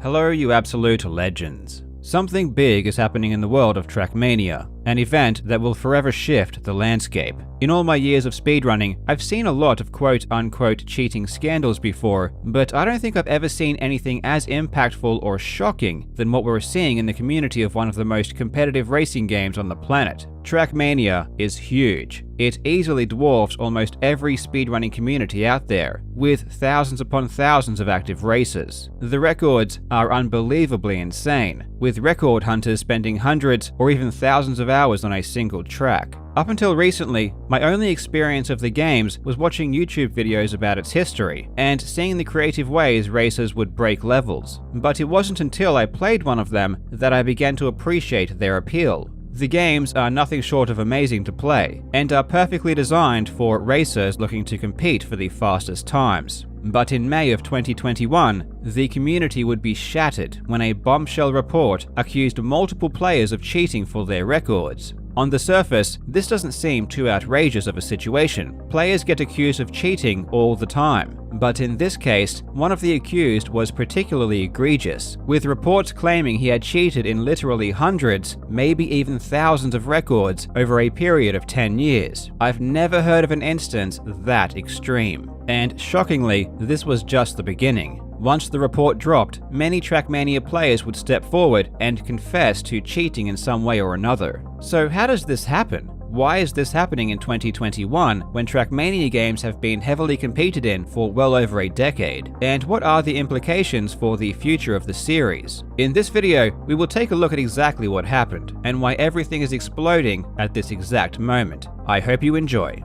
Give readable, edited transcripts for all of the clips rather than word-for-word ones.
Hello, you absolute legends. Something big is happening in the world of Trackmania, an event that will forever shift the landscape. In all my years of speedrunning, I've seen a lot of quote-unquote cheating scandals before, but I don't think I've ever seen anything as impactful or shocking than what we're seeing in the community of one of the most competitive racing games on the planet. Trackmania is huge. It easily dwarfs almost every speedrunning community out there, with thousands upon thousands of active racers. The records are unbelievably insane, with record hunters spending hundreds or even thousands of hours on a single track. Up until recently, my only experience of the games was watching YouTube videos about its history, and seeing the creative ways racers would break levels. But it wasn't until I played one of them that I began to appreciate their appeal. The games are nothing short of amazing to play, and are perfectly designed for racers looking to compete for the fastest times. But in May of 2021, the community would be shattered when a bombshell report accused multiple players of cheating for their records. On the surface, this doesn't seem too outrageous of a situation. Players get accused of cheating all the time. But in this case, one of the accused was particularly egregious, with reports claiming he had cheated in literally hundreds, maybe even thousands of records over a period of 10 years. I've never heard of an instance that extreme. And shockingly, this was just the beginning. Once the report dropped, many Trackmania players would step forward and confess to cheating in some way or another. So how does this happen? Why is this happening in 2021 when Trackmania games have been heavily competed in for well over a decade? And what are the implications for the future of the series? In this video, we will take a look at exactly what happened and why everything is exploding at this exact moment. I hope you enjoy.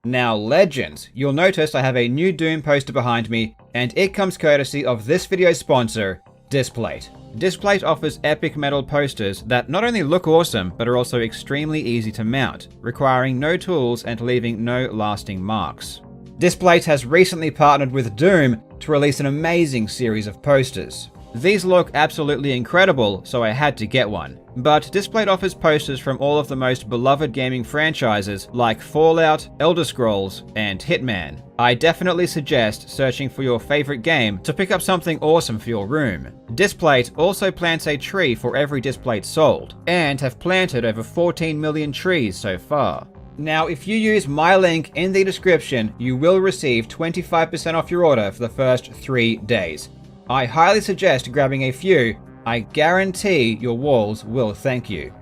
Now legends, you'll notice I have a new Doom poster behind me, and it comes courtesy of this video's sponsor, Displate. Displate offers epic metal posters that not only look awesome, but are also extremely easy to mount, requiring no tools and leaving no lasting marks. Displate has recently partnered with Doom to release an amazing series of posters. These look absolutely incredible, so I had to get one. But Displate offers posters from all of the most beloved gaming franchises like Fallout, Elder Scrolls, and Hitman. I definitely suggest searching for your favorite game to pick up something awesome for your room. Displate also plants a tree for every Displate sold, and have planted over 14 million trees so far. Now, if you use my link in the description, you will receive 25% off your order for the first 3 days. I highly suggest grabbing a few. I guarantee your walls will thank you.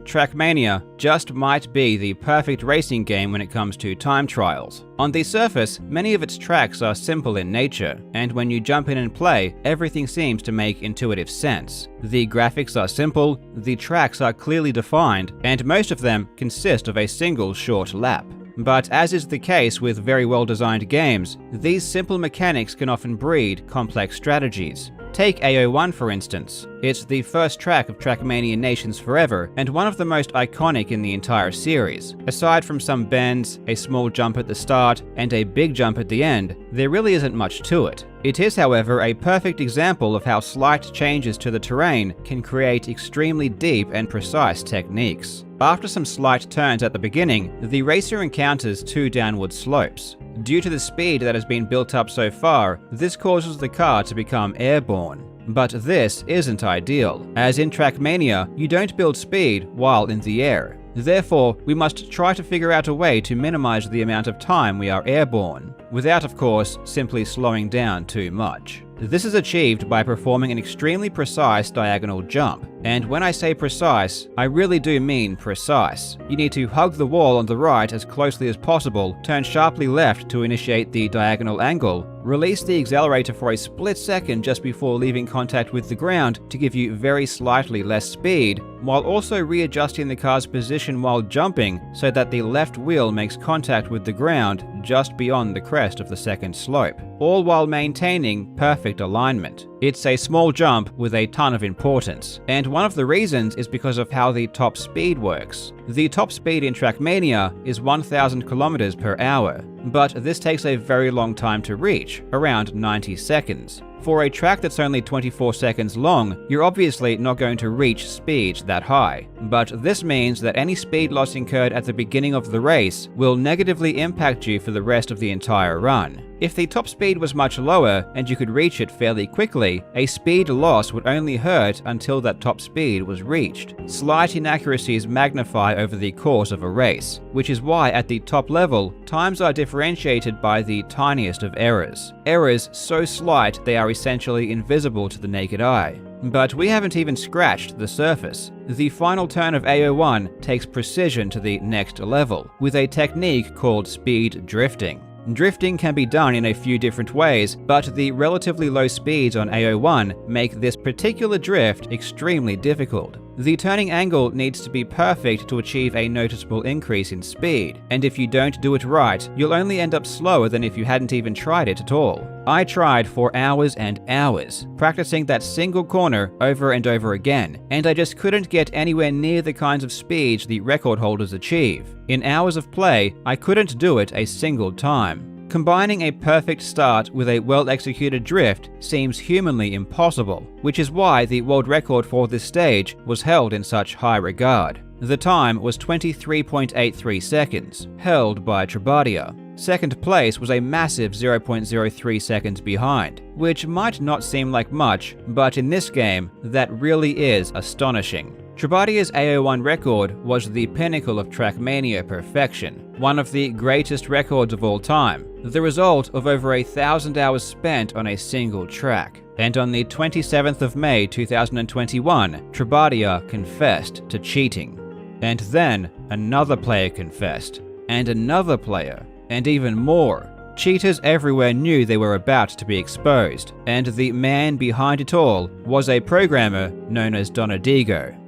Trackmania just might be the perfect racing game when it comes to time trials. On the surface, many of its tracks are simple in nature, and when you jump in and play, everything seems to make intuitive sense. The graphics are simple, the tracks are clearly defined, and most of them consist of a single short lap. But as is the case with very well-designed games, these simple mechanics can often breed complex strategies. Take AO1 for instance. It's the first track of Trackmania Nations Forever, and one of the most iconic in the entire series. Aside from some bends, a small jump at the start, and a big jump at the end, there really isn't much to it. It is, however, a perfect example of how slight changes to the terrain can create extremely deep and precise techniques. After some slight turns at the beginning, the racer encounters 2 downward slopes. Due to the speed that has been built up so far, this causes the car to become airborne. But this isn't ideal, as in Trackmania, you don't build speed while in the air. Therefore, we must try to figure out a way to minimize the amount of time we are airborne, without of course simply slowing down too much. This is achieved by performing an extremely precise diagonal jump. And when I say precise, I really do mean precise. You need to hug the wall on the right as closely as possible, turn sharply left to initiate the diagonal angle, release the accelerator for a split second just before leaving contact with the ground to give you very slightly less speed, while also readjusting the car's position while jumping so that the left wheel makes contact with the ground just beyond the crest of the second slope, all while maintaining perfect alignment. It's a small jump with a ton of importance, and one of the reasons is because of how the top speed works. The top speed in Trackmania is 1000 km per hour. but this takes a very long time to reach, around 90 seconds. For a track that's only 24 seconds long, you're obviously not going to reach speeds that high, but this means that any speed loss incurred at the beginning of the race will negatively impact you for the rest of the entire run. If the top speed was much lower and you could reach it fairly quickly, a speed loss would only hurt until that top speed was reached. Slight inaccuracies magnify over the course of a race, which is why at the top level, times are differentiated by the tiniest of errors. Errors so slight they are essentially invisible to the naked eye. But we haven't even scratched the surface. The final turn of AO1 takes precision to the next level, with a technique called speed drifting. Drifting can be done in a few different ways, but the relatively low speeds on AO1 make this particular drift extremely difficult. The turning angle needs to be perfect to achieve a noticeable increase in speed, and if you don't do it right, you'll only end up slower than if you hadn't even tried it at all. I tried for hours and hours, practicing that single corner over and over again, and I just couldn't get anywhere near the kinds of speeds the record holders achieve. In hours of play, I couldn't do it a single time. Combining a perfect start with a well-executed drift seems humanly impossible, which is why the world record for this stage was held in such high regard. The time was 23.83 seconds, held by Trackmania. Second place was a massive 0.03 seconds behind, which might not seem like much, but in this game, that really is astonishing. Trackmania's AO1 record was the pinnacle of Trackmania perfection, one of the greatest records of all time, the result of over 1,000 hours spent on a single track. And on the 27th of May 2021, Trackmania confessed to cheating. And then another player confessed, and another player, and even more. Cheaters everywhere knew they were about to be exposed, and the man behind it all was a programmer known as Donadigo.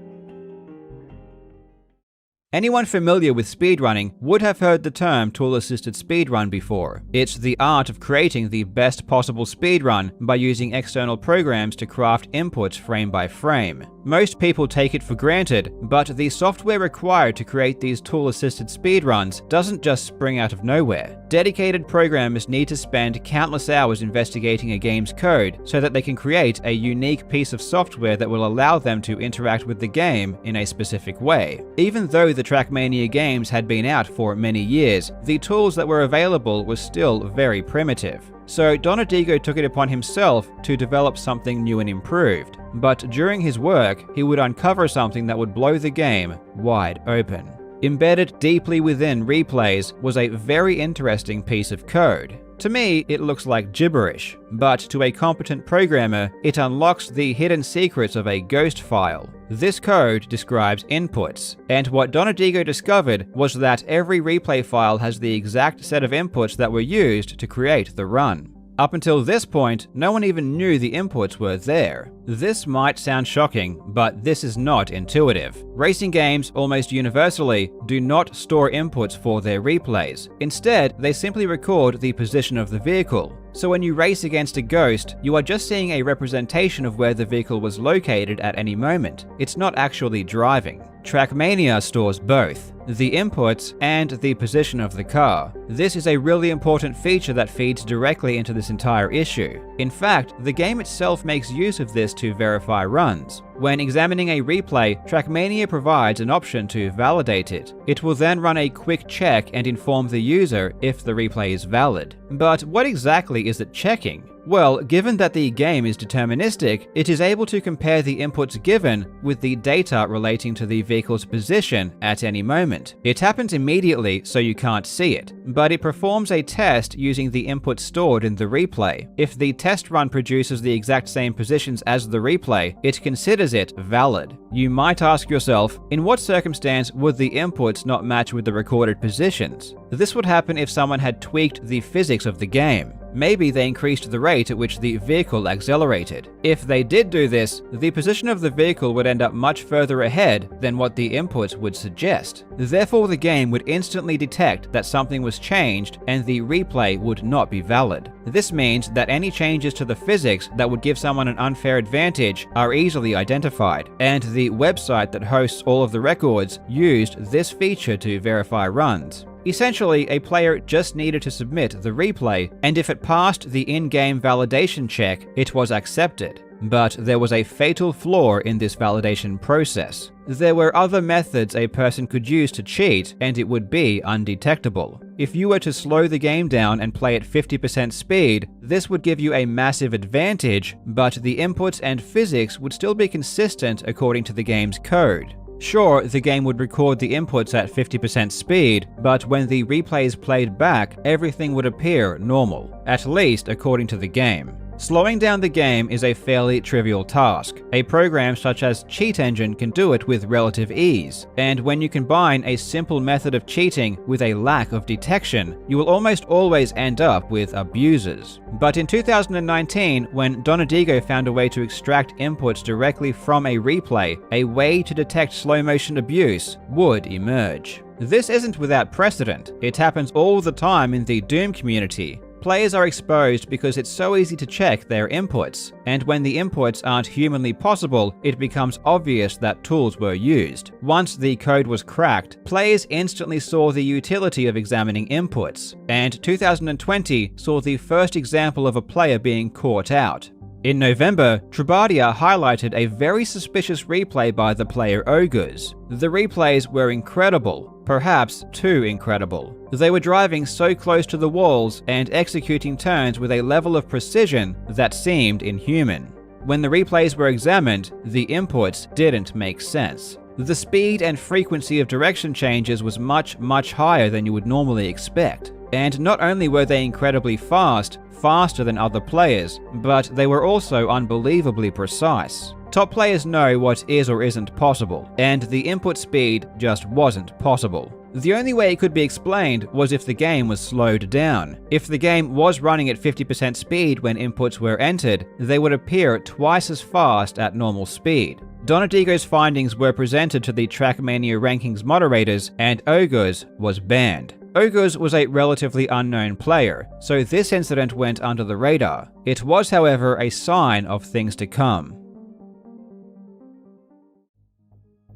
Anyone familiar with speedrunning would have heard the term tool-assisted speedrun before. It's the art of creating the best possible speedrun by using external programs to craft inputs frame by frame. Most people take it for granted, but the software required to create these tool-assisted speedruns doesn't just spring out of nowhere. Dedicated programmers need to spend countless hours investigating a game's code so that they can create a unique piece of software that will allow them to interact with the game in a specific way. Even though the Trackmania games had been out for many years, the tools that were available were still very primitive. So Donadigo took it upon himself to develop something new and improved. But during his work, he would uncover something that would blow the game wide open. Embedded deeply within replays was a very interesting piece of code. To me, it looks like gibberish, but to a competent programmer, it unlocks the hidden secrets of a ghost file. This code describes inputs, and what Donadigo discovered was that every replay file has the exact set of inputs that were used to create the run. Up until this point, no one even knew the inputs were there. This might sound shocking, but this is not intuitive. Racing games almost universally do not store inputs for their replays. Instead, they simply record the position of the vehicle. So when you race against a ghost, you are just seeing a representation of where the vehicle was located at any moment. It's not actually driving. Trackmania stores both, the inputs and the position of the car. This is a really important feature that feeds directly into this entire issue. In fact, the game itself makes use of this to verify runs. When examining a replay, Trackmania provides an option to validate it. It will then run a quick check and inform the user if the replay is valid. But what exactly is it checking? Well, given that the game is deterministic, it is able to compare the inputs given with the data relating to the vehicle's position at any moment. It happens immediately, so you can't see it, but it performs a test using the inputs stored in the replay. If the test run produces the exact same positions as the replay, it considers it valid. You might ask yourself, in what circumstance would the inputs not match with the recorded positions? This would happen if someone had tweaked the physics of the game. Maybe they increased the rate at which the vehicle accelerated. If they did do this, the position of the vehicle would end up much further ahead than what the inputs would suggest. Therefore, the game would instantly detect that something was changed and the replay would not be valid. This means that any changes to the physics that would give someone an unfair advantage are easily identified, and the website that hosts all of the records used this feature to verify runs. Essentially, a player just needed to submit the replay, and if it passed the in-game validation check, it was accepted. But there was a fatal flaw in this validation process. There were other methods a person could use to cheat, and it would be undetectable. If you were to slow the game down and play at 50% speed, this would give you a massive advantage, but the inputs and physics would still be consistent according to the game's code. Sure, the game would record the inputs at 50% speed, but when the replays played back, everything would appear normal, at least according to the game. Slowing down the game is a fairly trivial task. A program such as Cheat Engine can do it with relative ease, and when you combine a simple method of cheating with a lack of detection, you will almost always end up with abusers. But in 2019, when Donadigo found a way to extract inputs directly from a replay, a way to detect slow motion abuse would emerge. This isn't without precedent. It happens all the time in the Doom community. Players are exposed because it's so easy to check their inputs, and when the inputs aren't humanly possible, it becomes obvious that tools were used. Once the code was cracked, players instantly saw the utility of examining inputs, and 2020 saw the first example of a player being caught out. In November, Trackmania highlighted a very suspicious replay by the player Ogres. The replays were incredible, perhaps too incredible. They were driving so close to the walls and executing turns with a level of precision that seemed inhuman. When the replays were examined, the inputs didn't make sense. The speed and frequency of direction changes was much higher than you would normally expect. And not only were they incredibly fast, faster than other players, but they were also unbelievably precise. Top players know what is or isn't possible, and the input speed just wasn't possible. The only way it could be explained was if the game was slowed down. If the game was running at 50% speed when inputs were entered, they would appear twice as fast at normal speed. Donadigo's findings were presented to the Trackmania rankings moderators, and Ogres was banned. Ogres was a relatively unknown player, so this incident went under the radar. It was, however, a sign of things to come.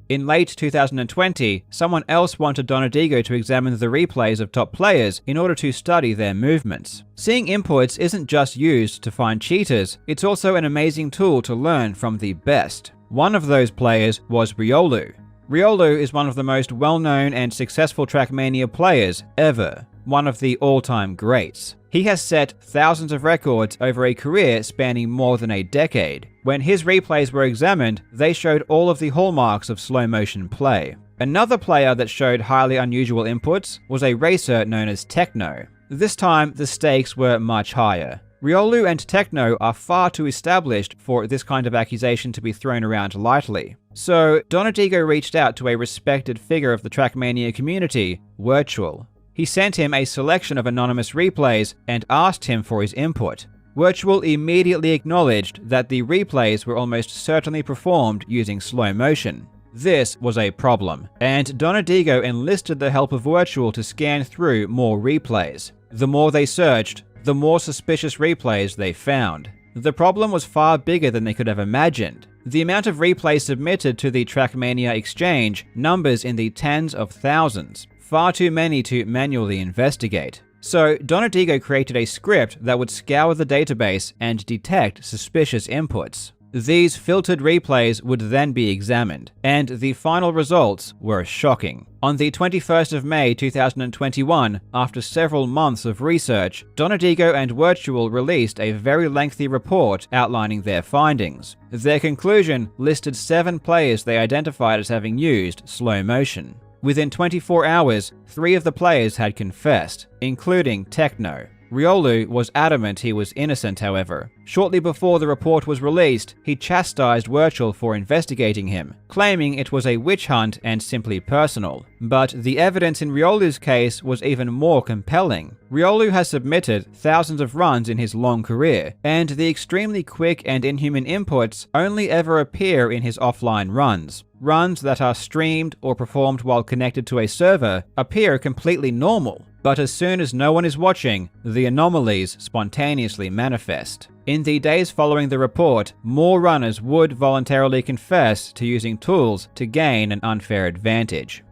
In late 2020, someone else wanted Donadigo to examine the replays of top players in order to study their movements. Seeing inputs isn't just used to find cheaters, it's also an amazing tool to learn from the best. One of those players was Rollin. Rollin is one of the most well-known and successful Trackmania players ever, one of the all-time greats. He has set thousands of records over a career spanning more than a decade. When his replays were examined, they showed all of the hallmarks of slow-motion play. Another player that showed highly unusual inputs was a racer known as Techno. This time, the stakes were much higher. Rollin and Techno are far too established for this kind of accusation to be thrown around lightly. So, Donadigo reached out to a respected figure of the Trackmania community, Wirtual. He sent him a selection of anonymous replays and asked him for his input. Wirtual immediately acknowledged that the replays were almost certainly performed using slow motion. This was a problem, and Donadigo enlisted the help of Wirtual to scan through more replays. The more they searched, the more suspicious replays they found. The problem was far bigger than they could have imagined. The amount of replays submitted to the Trackmania exchange numbers in the tens of thousands, far too many to manually investigate. So Donadigo created a script that would scour the database and detect suspicious inputs. These filtered replays would then be examined, and the final results were shocking. On the 21st of May 2021, after several months of research, Donadigo and Wirtual released a very lengthy report outlining their findings. Their conclusion listed 7 players they identified as having used slow motion. Within 24 hours, 3 of the players had confessed, including Techno. Rollin was adamant he was innocent, however. Shortly before the report was released, he chastised Wirtual for investigating him, claiming it was a witch hunt and simply personal. But the evidence in Rollin's case was even more compelling. Rollin has submitted thousands of runs in his long career, and the extremely quick and inhuman inputs only ever appear in his offline runs. Runs that are streamed or performed while connected to a server appear completely normal, but as soon as no one is watching, the anomalies spontaneously manifest. In the days following the report, more runners would voluntarily confess to using tools to gain an unfair advantage.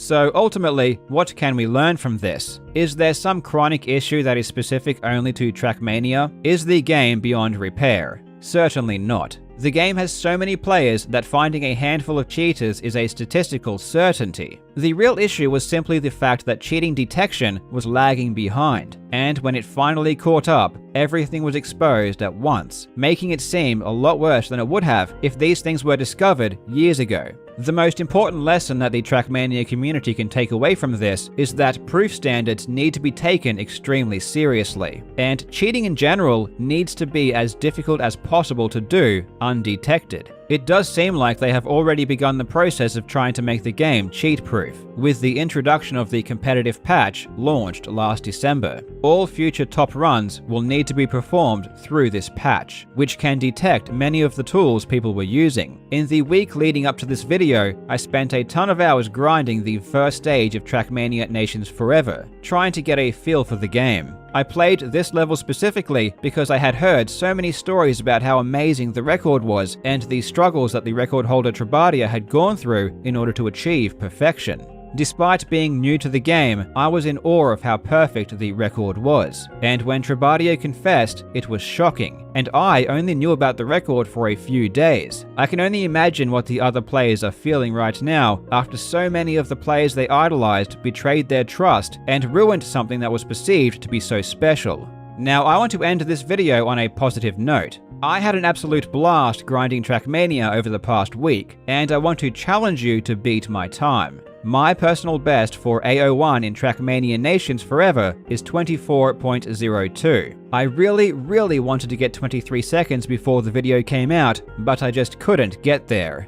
So ultimately, what can we learn from this? Is there some chronic issue that is specific only to Trackmania? Is the game beyond repair? Certainly not. The game has so many players that finding a handful of cheaters is a statistical certainty. The real issue was simply the fact that cheating detection was lagging behind, and when it finally caught up, everything was exposed at once, making it seem a lot worse than it would have if these things were discovered years ago. The most important lesson that the Trackmania community can take away from this is that proof standards need to be taken extremely seriously, and cheating in general needs to be as difficult as possible to do undetected. It does seem like they have already begun the process of trying to make the game cheat-proof, with the introduction of the competitive patch launched last December. All future top runs will need to be performed through this patch, which can detect many of the tools people were using. In the week leading up to this video, I spent a ton of hours grinding the first stage of Trackmania Nations Forever, trying to get a feel for the game. I played this level specifically because I had heard so many stories about how amazing the record was and the struggles that the record holder Trackmania had gone through in order to achieve perfection. Despite being new to the game, I was in awe of how perfect the record was, and when Trackmania confessed, it was shocking, and I only knew about the record for a few days. I can only imagine what the other players are feeling right now after so many of the players they idolized betrayed their trust and ruined something that was perceived to be so special. Now, I want to end this video on a positive note. I had an absolute blast grinding Trackmania over the past week, and I want to challenge you to beat my time. My personal best for AO1 in Trackmania Nations Forever is 24.02. I really wanted to get 23 seconds before the video came out, but I just couldn't get there.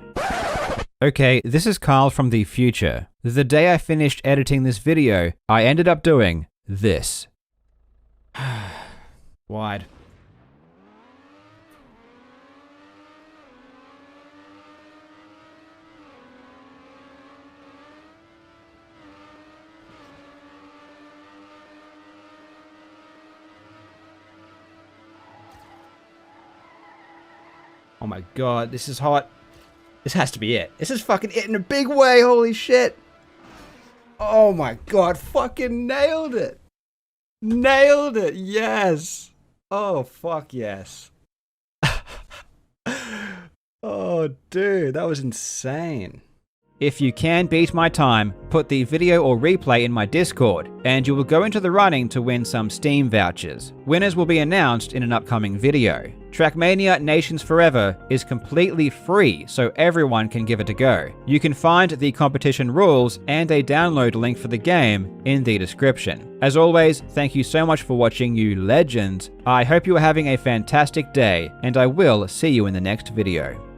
Okay, this is Karl from the future. The day I finished editing this video, I ended up doing this. Wide. Oh my god, this is hot. This has to be it. This is fucking it in a big way, holy shit. Oh my god, fucking nailed it. Nailed it, yes. Oh, fuck yes. Oh, dude, that was insane. If you can beat my time, put the video or replay in my Discord, and you will go into the running to win some Steam vouchers. Winners will be announced in an upcoming video. Trackmania Nations Forever is completely free, so everyone can give it a go. You can find the competition rules and a download link for the game in the description. As always, thank you so much for watching, you legends. I hope you are having a fantastic day, and I will see you in the next video.